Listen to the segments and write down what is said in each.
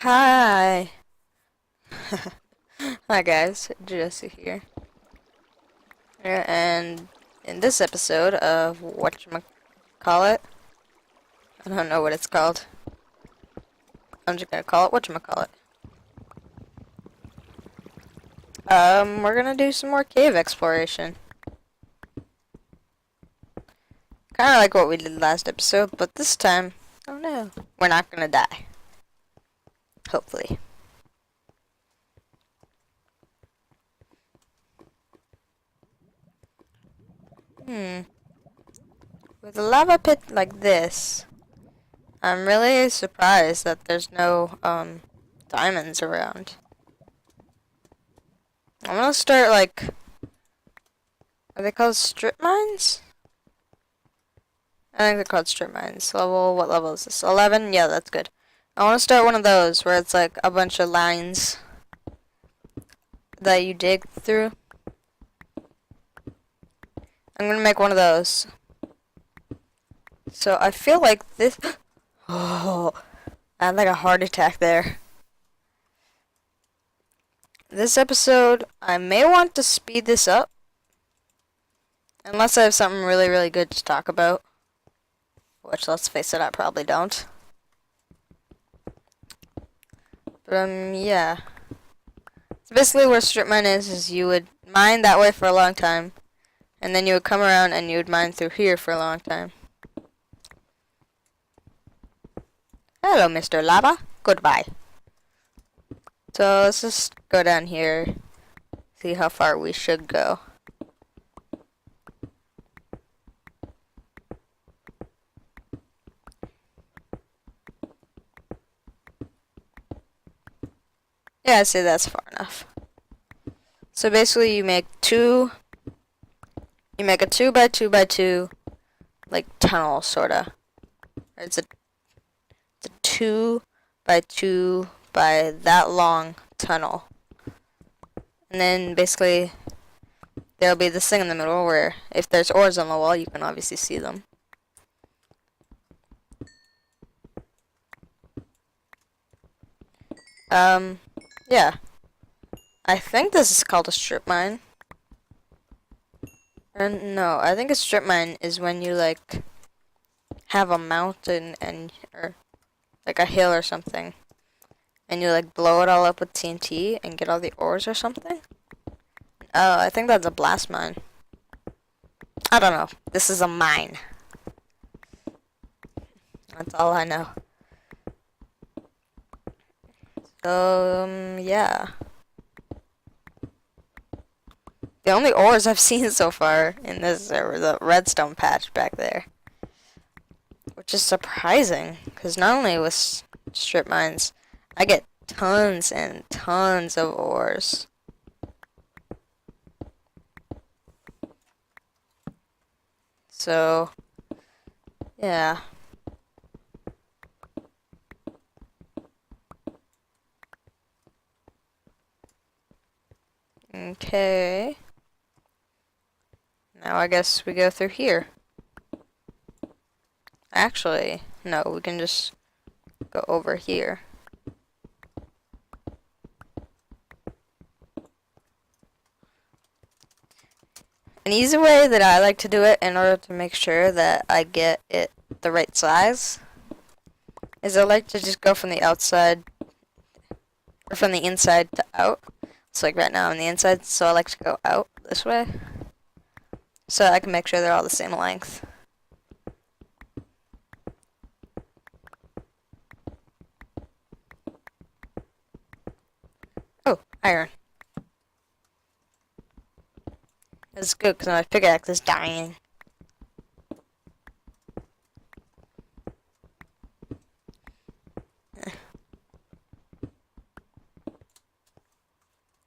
Hi. Hi guys, Jesse here. And in this episode of whatchamacallit, I don't know what it's called. I'm just gonna call it whatchamacallit. We're gonna do some more cave exploration. Kinda like what we did last episode, but this time, oh no, we're not gonna die. Hopefully. With a lava pit like this, I'm really surprised that there's no, diamonds around. I'm gonna start, like, are they called strip mines? I think they're called strip mines. What level is this? 11? Yeah, that's good. I want to start one of those where it's like a bunch of lines that you dig through. I'm gonna make one of those. So I feel like this. Oh, I had like a heart attack there. This episode, I may want to speed this up. Unless I have something really, really good to talk about. Which, let's face it, I probably don't. But, yeah. So basically where strip mine is you would mine that way for a long time. And then you would come around and you would mine through here for a long time. Hello, Mr. Lava. Goodbye. So let's just go down here. See how far we should go. Yeah, I'd say that's far enough. So basically you make a 2x2x2 like tunnel sorta. It's a 2x2 by that long tunnel. And then basically there'll be this thing in the middle where if there's ores on the wall you can obviously see them. Yeah. I think this is called a strip mine. And no, I think a strip mine is when you like have a mountain or like a hill or something, and you like blow it all up with TNT and get all the ores or something. Oh, I think that's a blast mine. I don't know. This is a mine. That's all I know. So, yeah. The only ores I've seen so far in this are the redstone patch back there. Which is surprising, because not only with strip mines, I get tons and tons of ores. So, yeah. Okay. Now I guess we go through here. Actually, no, we can just go over here. An easy way that I like to do it in order to make sure that I get it the right size is I like to just go from the outside or from the inside to out. So like right now I'm on the inside, so I like to go out this way so I can make sure they're all the same length. Oh, iron. It's good because my pickaxe is dying.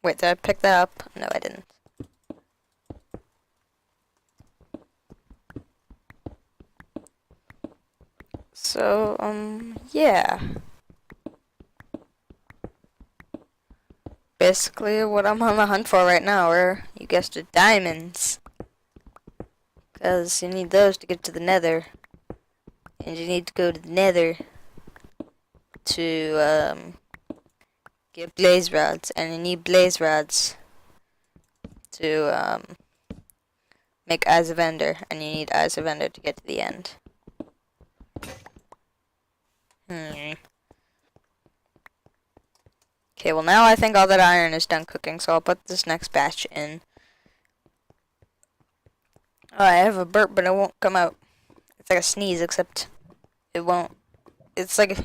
Wait, did I pick that up? No, I didn't. So, yeah. Basically, what I'm on the hunt for right now are, you guessed it, diamonds. Because you need those to get to the Nether. And you need to go to the Nether to, get blaze rods, and you need blaze rods to make Eyes of Ender, and you need Eyes of Ender to get to the end. Okay, well now I think all that iron is done cooking, so I'll put this next batch in. Oh, I have a burp, but it won't come out. It's like a sneeze, except it won't. It's like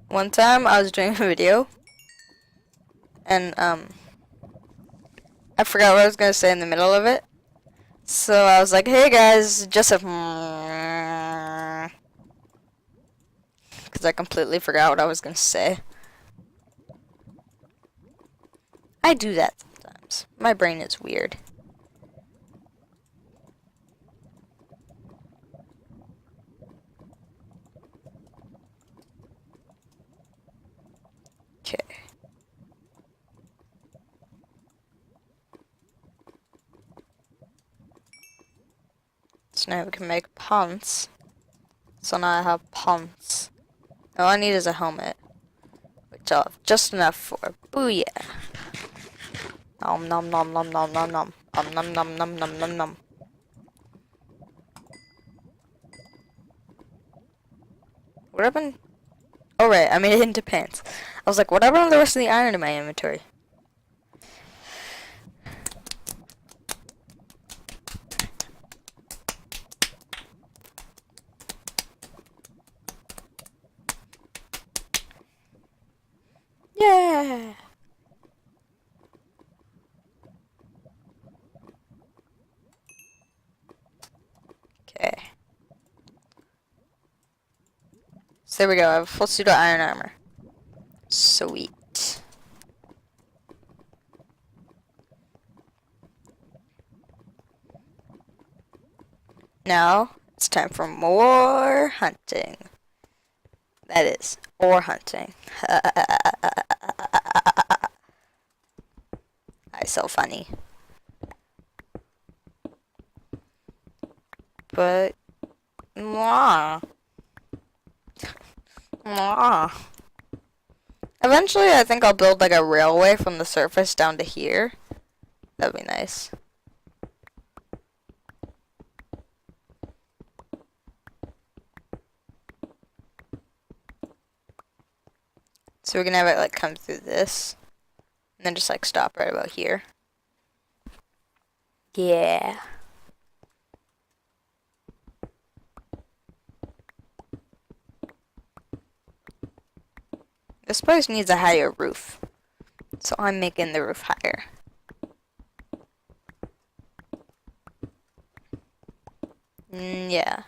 One time I was doing a video, and I forgot what I was gonna say in the middle of it. So I was like, "Hey guys, just a," because I completely forgot what I was gonna say. I do that sometimes. My brain is weird. Okay. So now we can make pants. So now I have pants. All I need is a helmet, which I'll have just enough for. Booyah! Nom nom nom nom nom nom nom. Nom nom nom nom nom nom. What happened? Oh right, I made it into pants. I was like, what happened to the rest of the iron in my inventory? Yeah! Okay. So there we go, I have a full suit of iron armor. Sweet. Now, it's time for more hunting. That is, ore hunting. I so funny. But, mwah. Mwah. Eventually, I think I'll build like a railway from the surface down to here. That'd be nice. So we're gonna have it like come through this, and then just like stop right about here. Yeah. This place needs a higher roof, so I'm making the roof higher. Yeah.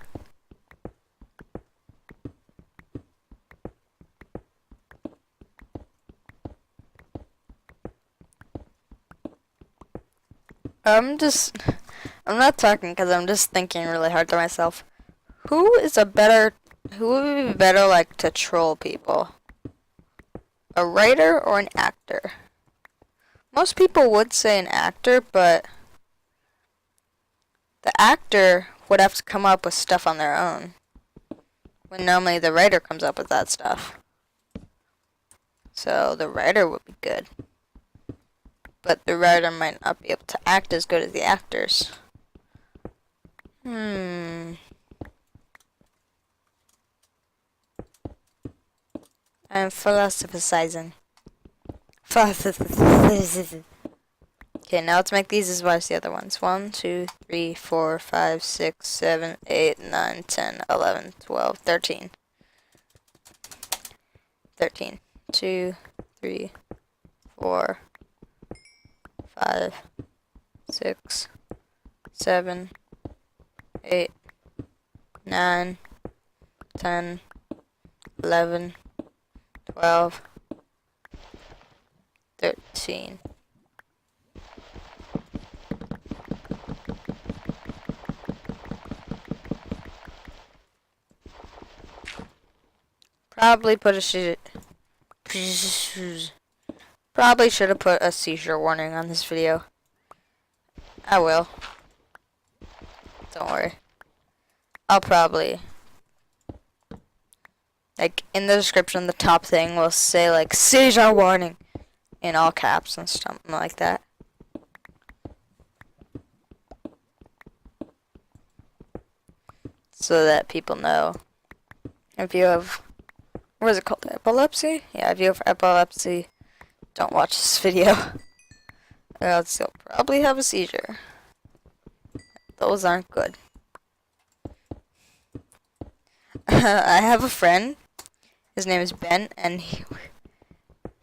I'm not talking because I'm just thinking really hard to myself. Who would be better like to troll people? A writer or an actor? Most people would say an actor, but the actor would have to come up with stuff on their own, when normally the writer comes up with that stuff. So the writer would be good, but the writer might not be able to act as good as the actors. I'm philosophizing. Okay, now let's make these as well as the other ones. 1, 2, 3, 4, 5, 6, 7, 8, 9, 10, 11, 12, 13. 13. 2, 3, 4, 5, 6, 7, 8, 9, 10, 11, 12, 13. Probably should have put a seizure warning on this video. I will. Don't worry. I'll probably like in the description, the top thing will say like seizure warning in all caps and something like that. So that people know. If you have, what is it called, epilepsy? Yeah, if you have epilepsy, don't watch this video. Or else you'll probably have a seizure. Those aren't good. I have a friend. His name is Ben, and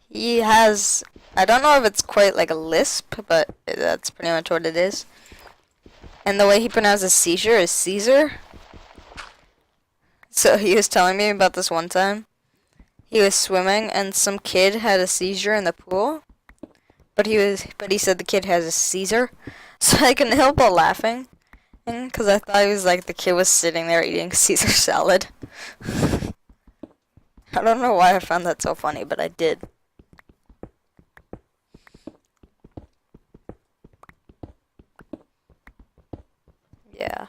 he has, I don't know if it's quite like a lisp, but that's pretty much what it is. And the way he pronounces seizure is Caesar. So he was telling me about this one time. He was swimming and some kid had a seizure in the pool. But he said the kid has a Caesar. So I couldn't help but laughing. Because I thought he was like the kid was sitting there eating Caesar salad. I don't know why I found that so funny, but I did. Yeah.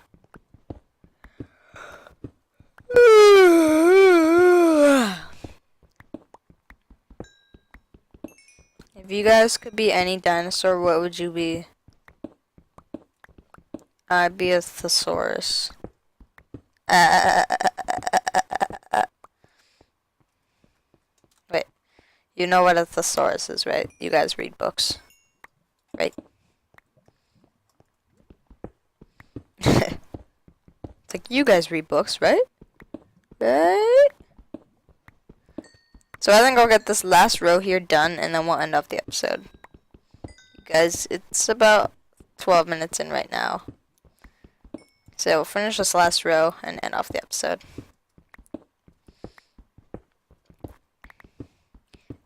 If you guys could be any dinosaur, what would you be? I'd be a thesaurus. Wait, you know what a thesaurus is, right? You guys read books, right? It's like, you guys read books, right? Right? So I think I'll get this last row here done, and then we'll end off the episode. You guys, it's about 12 minutes in right now. So we'll finish this last row and end off the episode.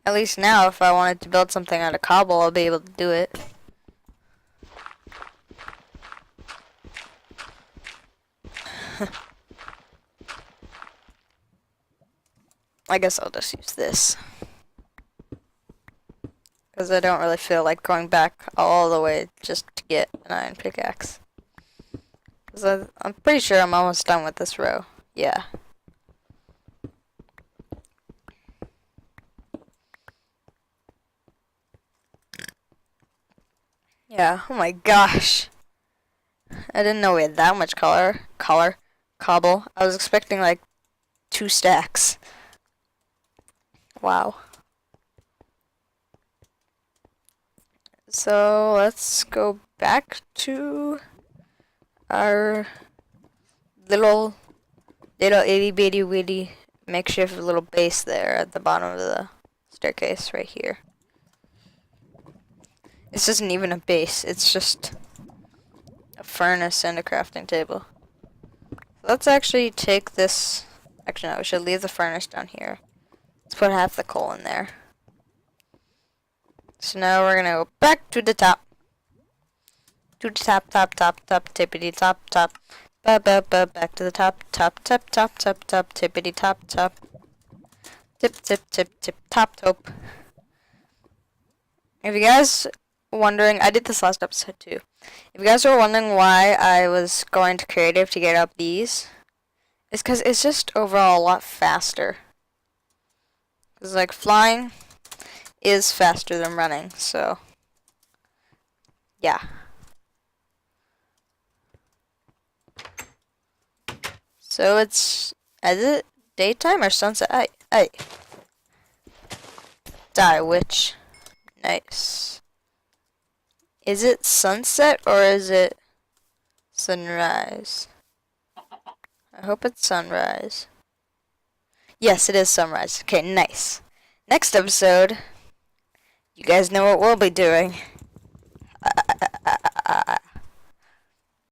At least now, if I wanted to build something out of cobble, I'll be able to do it. I guess I'll just use this. Because I don't really feel like going back all the way just to get an iron pickaxe. Because I'm pretty sure I'm almost done with this row. Yeah. Yeah, oh my gosh. I didn't know we had that much cobble. I was expecting like 2 stacks. Wow. So let's go back to our little itty bitty witty makeshift little base there at the bottom of the staircase right here. This isn't even a base, it's just a furnace and a crafting table. Let's actually take this, actually no, we should leave the furnace down here. Let's put half the coal in there. So now we're gonna go back to the top. To the top, tippity top. Back to the top, tippity top. Tip, top. If you guys wondering, I did this last episode too. If you guys were wondering why I was going to creative to get up these, it's because it's just overall a lot faster. Because like flying is faster than running, so yeah. So is it daytime or sunset? Hey. Die witch. Nice. Is it sunset or is it sunrise? I hope it's sunrise. Yes, it is sunrise. Okay, nice. Next episode, you guys know what we'll be doing.